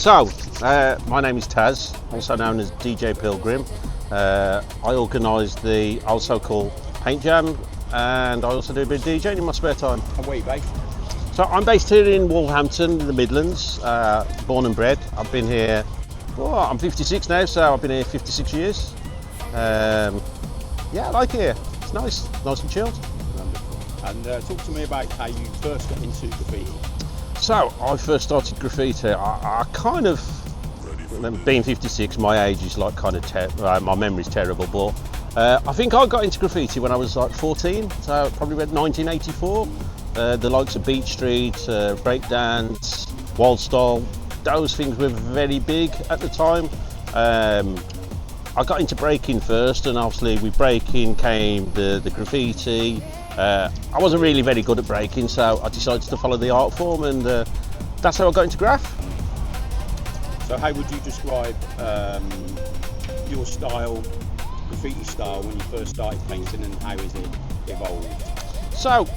So, my name is TAZ, also known as DJ Pilgrim. I organise the Old So Kool paint jam, and I also do a bit of DJing in my spare time. And where are you based? So I'm based here in Wolverhampton, in the Midlands, born and bred. I've been here, I'm 56 now, so I've been here 56 years. Yeah, I like it here. It's nice and chilled. Wonderful. And talk to me about how you first got into graffiti. So I first started graffiti. I kind of, being 56, my age is like kind of my memory's terrible, but I think I got into graffiti when I was like 14, so probably about 1984. The likes of Beach Street, breakdance, wild style, those things were very big at the time. I got into breaking first, and obviously with breaking came the graffiti. I wasn't really very good at breaking, so I decided to follow the art form, and that's how I got into graph. So how would you describe your style, graffiti style, when you first started painting, and how has it evolved? So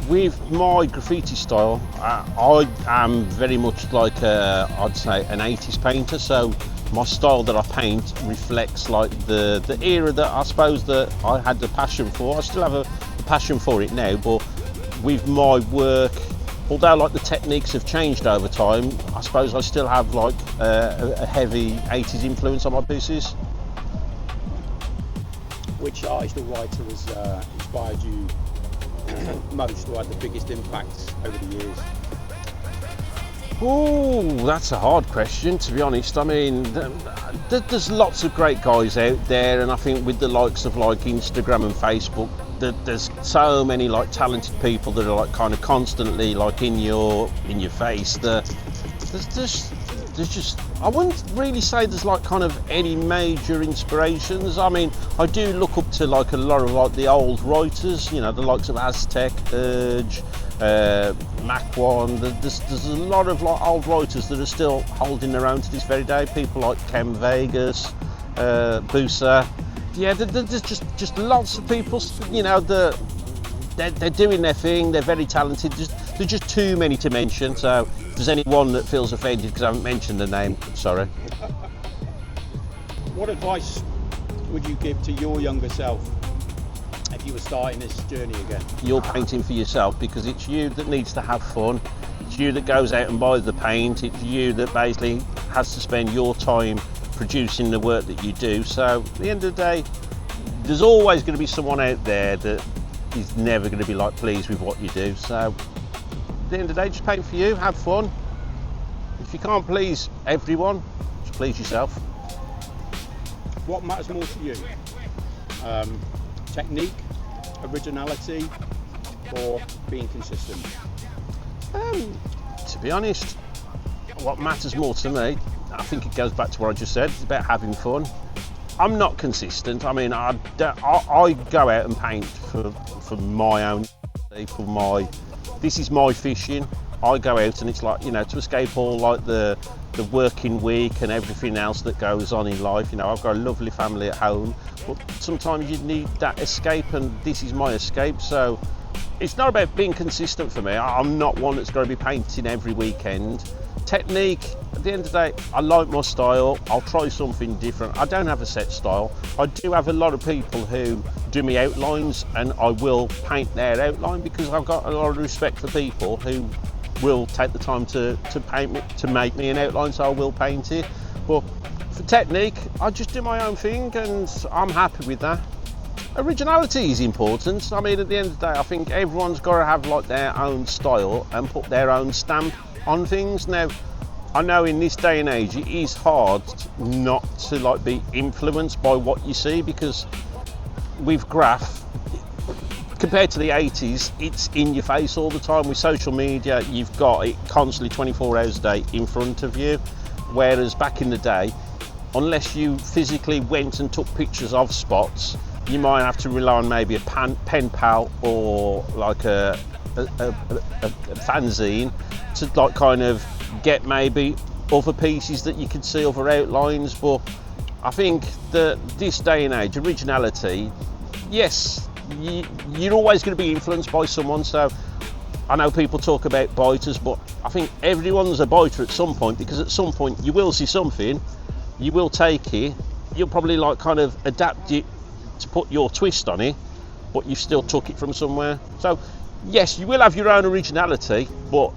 with my graffiti style, I am very much like I'd say an 80s painter, so my style that I paint reflects like the era that I suppose that I had the passion for. I still have a passion for it now, but with my work, although like the techniques have changed over time, I suppose I still have like a heavy 80s influence on my pieces. Which artist or writer has inspired you most, or had the biggest impact over the years? Oh, that's a hard question, to be honest. I mean, there's lots of great guys out there, and I think with the likes of like Instagram and Facebook, there's so many like talented people that are like kind of constantly like in your face. There's just, I wouldn't really say there's like kind of any major inspirations. I mean, I do look up to like a lot of like the old writers, you know, the likes of Aztec, Urge, Mac One. There's a lot of like old writers that are still holding their own to this very day. People like Kem Vegas, Busa. Yeah, there's just lots of people, you know, they're doing their thing. They're very talented. There's just too many to mention. So if there's anyone that feels offended because I haven't mentioned the name, sorry. What advice would you give to your younger self if you were starting this journey again? You're painting for yourself, because it's you that needs to have fun. It's you that goes out and buys the paint. It's you that basically has to spend your time producing the work that you do. So at the end of the day, there's always going to be someone out there that is never going to be like pleased with what you do. So at the end of the day, just paint for you, have fun. If you can't please everyone, just please yourself. What matters more to you? Technique, originality, or being consistent? To be honest, what matters more to me, I think it goes back to what I just said. It's about having fun. I'm not consistent. I mean, I go out and paint for my own, this is my fishing. I go out and it's like, you know, to escape all like the working week and everything else that goes on in life. You know, I've got a lovely family at home, but sometimes you need that escape, and this is my escape. So it's not about being consistent for me. I'm not one that's going to be painting every weekend. Technique, at the end of the day, I like my style. I'll try something different. I don't have a set style. I do have a lot of people who do me outlines, and I will paint their outline, because I've got a lot of respect for people who will take the time to paint me, to make me an outline, so I will paint it. But for technique, I just do my own thing, and I'm happy with that. Originality is important. I mean, at the end of the day, I think everyone's got to have like their own style and put their own stamp on things. Now, I know in this day and age it is hard not to like be influenced by what you see, because with graph, compared to the 80s, it's in your face all the time. With social media, you've got it constantly 24 hours a day in front of you, whereas back in the day, unless you physically went and took pictures of spots, you might have to rely on maybe a pen pal or like a fanzine to like kind of get maybe other pieces that you could see, other outlines. But I think that this day and age, originality, yes, you're always going to be influenced by someone. So I know people talk about biters, but I think everyone's a biter at some point, because at some point you will see something, you will take it, you'll probably like kind of adapt it to put your twist on it, but you still took it from somewhere. So yes, you will have your own originality, but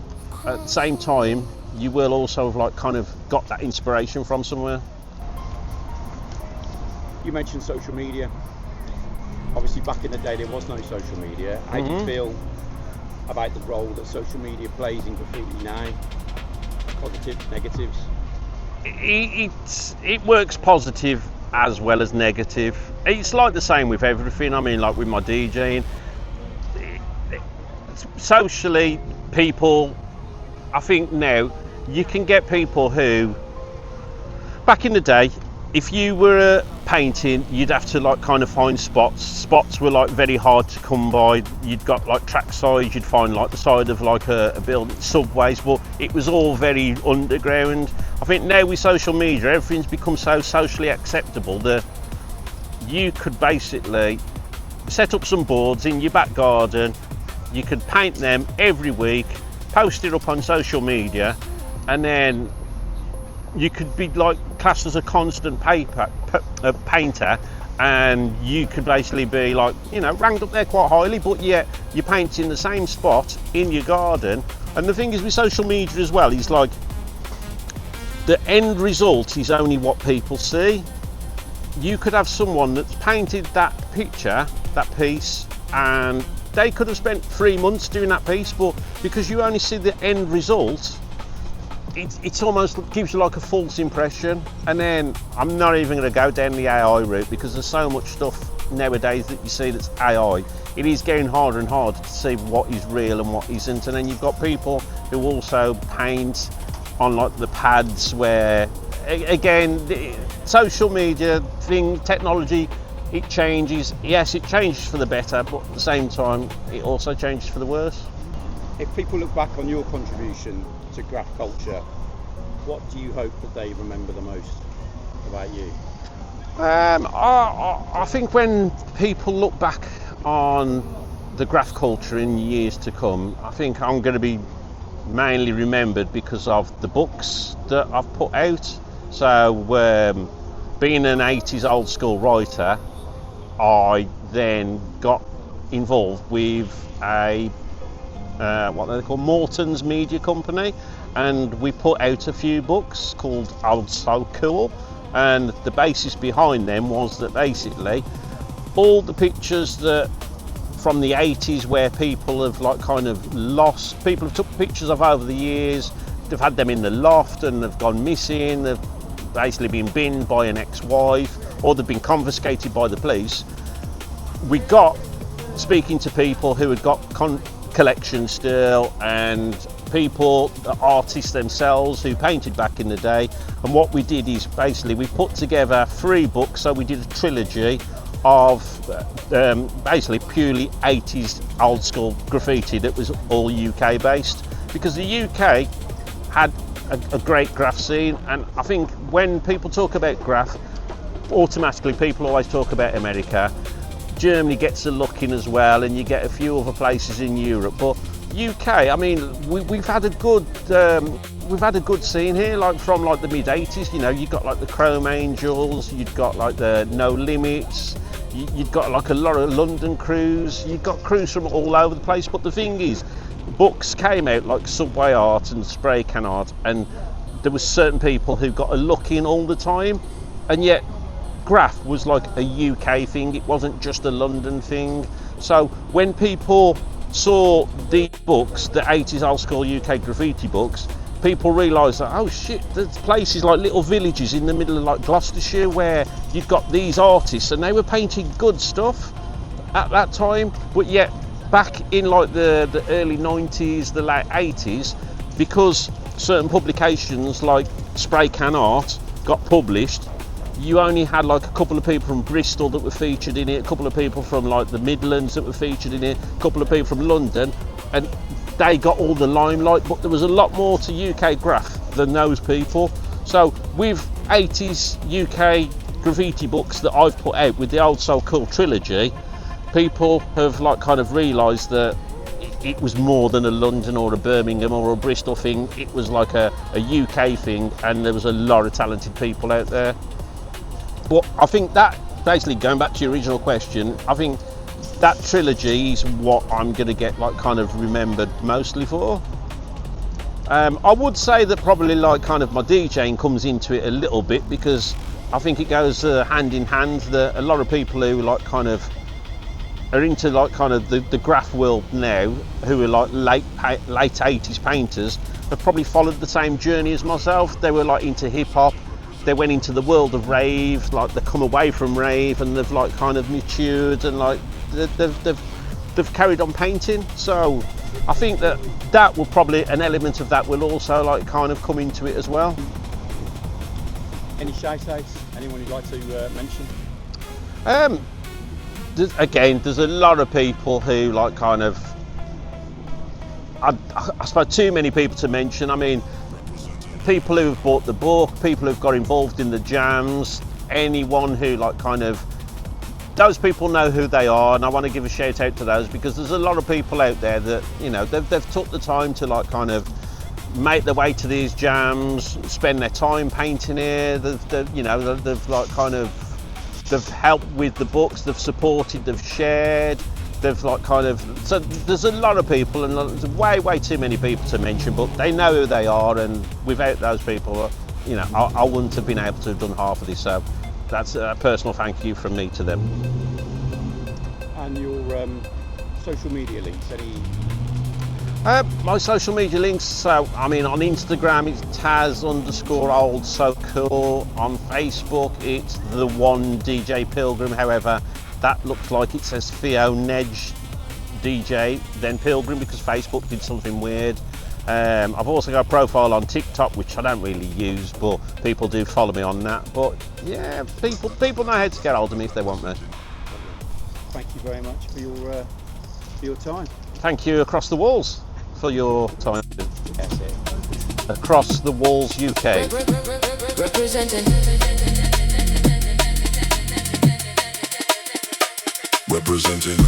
at the same time you will also have like kind of got that inspiration from somewhere. You mentioned social media. Obviously back in the day there was no social media. How do you feel about the role that social media plays in graffiti now? Positives, negatives? It works positive as well as negative. It's like the same with everything. I mean, like with my DJing, socially, people, I think now you can get people who, back in the day, if you were painting, you'd have to like kind of find spots. Spots were like very hard to come by. You'd got like track sides, you'd find like the side of like a building, subways, but it was all very underground. I think now with social media, everything's become so socially acceptable that you could basically set up some boards in your back garden, you could paint them every week, post it up on social media, and then you could be like classed as a constant painter, and you could basically be like, you know, ranked up there quite highly, but yet you're painting the same spot in your garden. And the thing is with social media as well, is like the end result is only what people see. You could have someone that's painted that picture, that piece, and they could have spent 3 months doing that piece, but because you only see the end result, it's almost gives you like a false impression. And then I'm not even going to go down the AI route, because there's so much stuff nowadays that you see that's AI. It is getting harder and harder to see what is real and what isn't. And then you've got people who also paint on like the pads, where again, the social media thing, technology, it changes. Yes, it changes for the better, but at the same time it also changes for the worse. If people look back on your contribution to graph culture, what do you hope that they remember the most about you? I think when people look back on the graph culture in years to come, I think I'm going to be mainly remembered because of the books that I've put out. So being an 80s old school writer, I then got involved with a what they call Morton's Media Company, and we put out a few books called Old So Kool, and the basis behind them was that basically all the pictures that from the 80s where people have like kind of lost, people have took pictures of over the years, they've had them in the loft and they've gone missing, they've basically been binned by an ex-wife, or they've been confiscated by the police. We got speaking to people who had got collections still, and people, artists themselves who painted back in the day. And what we did is basically we put together 3 books. So we did a trilogy of basically purely 80s old school graffiti that was all UK based, because the UK had a great graph scene. And I think when people talk about graph, automatically people always talk about America. Germany gets a look in as well, and you get a few other places in Europe, but UK, I mean, we've had a good scene here, like from like the mid 80s. You know, you got like the Chrome Angels, you've got like the No Limits, you've got like a lot of London crews, you've got crews from all over the place. But the thing is, books came out like Subway Art and Spray Can Art, and there was certain people who got a look in all the time, and yet graph was like a UK thing, it wasn't just a London thing. So when people saw these books, the 80s old school UK graffiti books, people realised that, oh shit, there's places like little villages in the middle of like Gloucestershire where you've got these artists and they were painting good stuff at that time. But yet back in like the early 90s, the late 80s, because certain publications like Spray Can Art got published, you only had like a couple of people from Bristol that were featured in it, a couple of people from like the Midlands that were featured in it, a couple of people from London, and they got all the limelight. But there was a lot more to UK graph than those people. So with 80s UK graffiti books that I've put out with the Old So Kool trilogy, people have like kind of realised that it was more than a London or a Birmingham or a Bristol thing. It was like a UK thing, and there was a lot of talented people out there. But I think that, basically going back to your original question, I think that trilogy is what I'm going to get like kind of remembered mostly for. I would say that probably like kind of my DJing comes into it a little bit, because I think it goes hand in hand. A lot of people who like kind of are into like kind of the graph world now, who are like late 80s painters, have probably followed the same journey as myself. They were like into hip hop, they went into the world of rave, like they come away from rave and they've like kind of matured, and like they've carried on painting. So I think that will probably, an element of that will also like kind of come into it as well. Any shout-outs? Anyone you'd like to mention? There's a lot of people who like kind of, I suppose too many people to mention. I mean, people who've bought the book, people who've got involved in the jams, anyone who like kind of, those people know who they are, and I want to give a shout out to those, because there's a lot of people out there that, you know, they've took the time to like kind of make their way to these jams, spend their time painting here. They've like kind of, they've helped with the books, they've supported, they've shared, they've like kind of, so there's a lot of people, and there's way too many people to mention, but they know who they are, and without those people, you know, I wouldn't have been able to have done half of this. So that's a personal thank you from me to them. And your social media links, any? My social media links, so I mean on Instagram it's TAZ_Old So Kool. On Facebook it's the one DJ Pilgrim. However, that looks like it says Theo Nedge DJ then Pilgrim, because Facebook did something weird. I've also got a profile on TikTok, which I don't really use, but people do follow me on that. But yeah, people know how to get hold of me if they want me. Thank you very much for your time. Thank you Across the Walls for your time. That's it. Across the Walls UK. Representing. Representing.